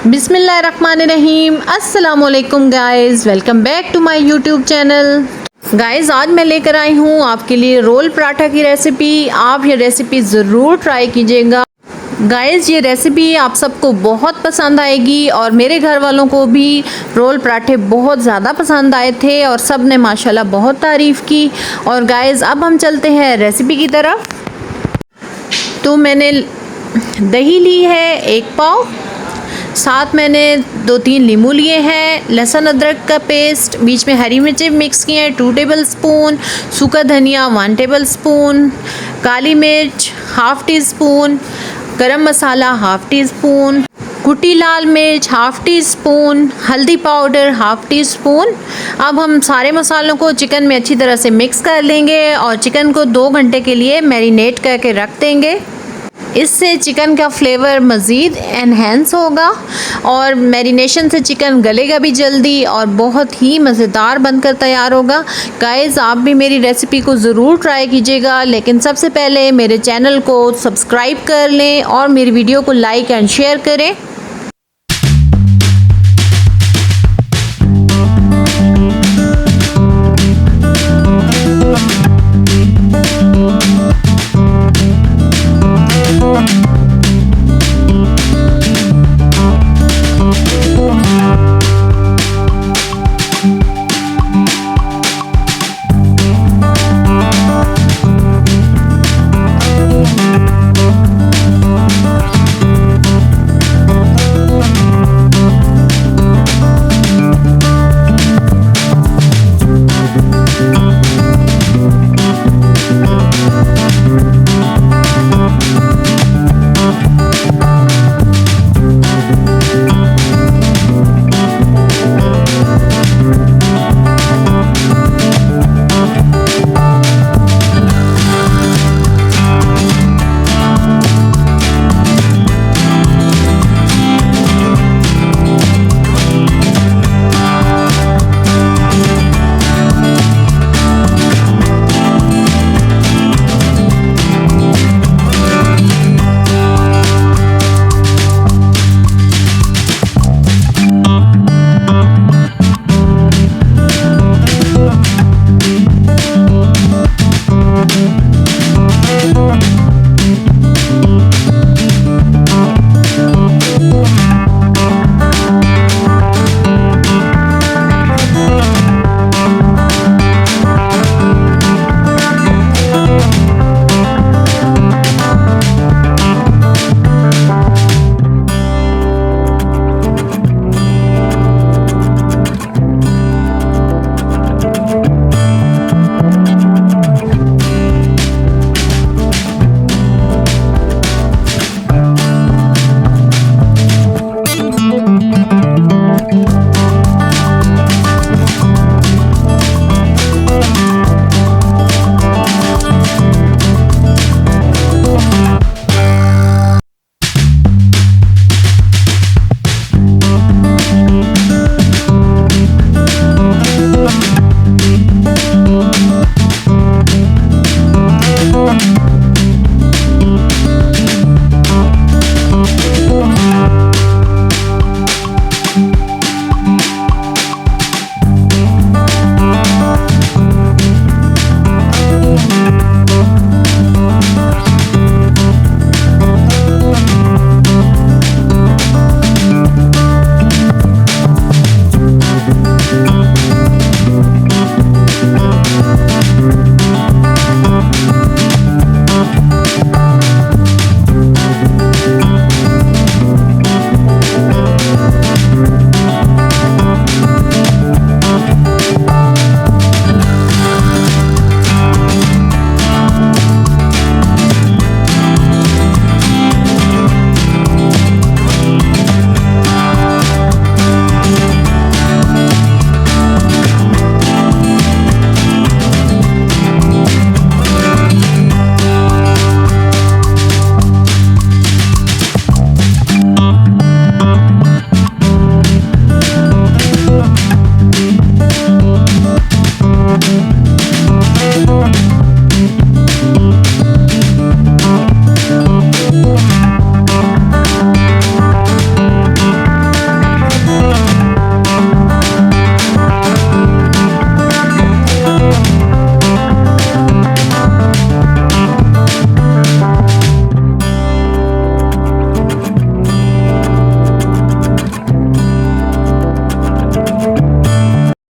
बिस्मिल्लाहिर्रहमानिर्रहीम। अस्सलाम वालेकुम guys, welcome back to my YouTube channel. Guys, आज मैं लेकर आई हूँ आपके लिए रोल पराठा की रेसिपी। आप ये रेसिपी ज़रूर ट्राई कीजिएगा। गाइस, ये रेसिपी आप सबको बहुत पसंद आएगी और मेरे घर वालों को भी रोल पराठे बहुत ज़्यादा पसंद आए थे और सब ने माशाल्लाह बहुत तारीफ़ की। और गाइस, अब हम चलते हैं रेसिपी की तरफ। तो मैंने दही ली है 1 पाव, साथ मैंने 2-3 नींबू लिए हैं, लहसुन अदरक का पेस्ट, बीच में हरी मिर्चें मिक्स की हैं 2 टेबलस्पून, सूखा धनिया 1 टेबलस्पून, काली मिर्च 1/2 टीस्पून, गरम मसाला 1/2 टीस्पून, कुटी लाल मिर्च 1/2 टीस्पून, हल्दी पाउडर 1/2 टीस्पून। अब हम सारे मसालों को चिकन में अच्छी तरह से मिक्स कर लेंगे और चिकन को 2 घंटे के लिए मैरिनेट करके रख देंगे। इससे चिकन का फ्लेवर मज़ीद एनहेंस होगा और मैरिनेशन से चिकन गलेगा भी जल्दी और बहुत ही मज़ेदार बनकर तैयार होगा। गाइस, आप भी मेरी रेसिपी को ज़रूर ट्राई कीजिएगा, लेकिन सबसे पहले मेरे चैनल को सब्सक्राइब कर लें और मेरी वीडियो को लाइक एंड शेयर करें।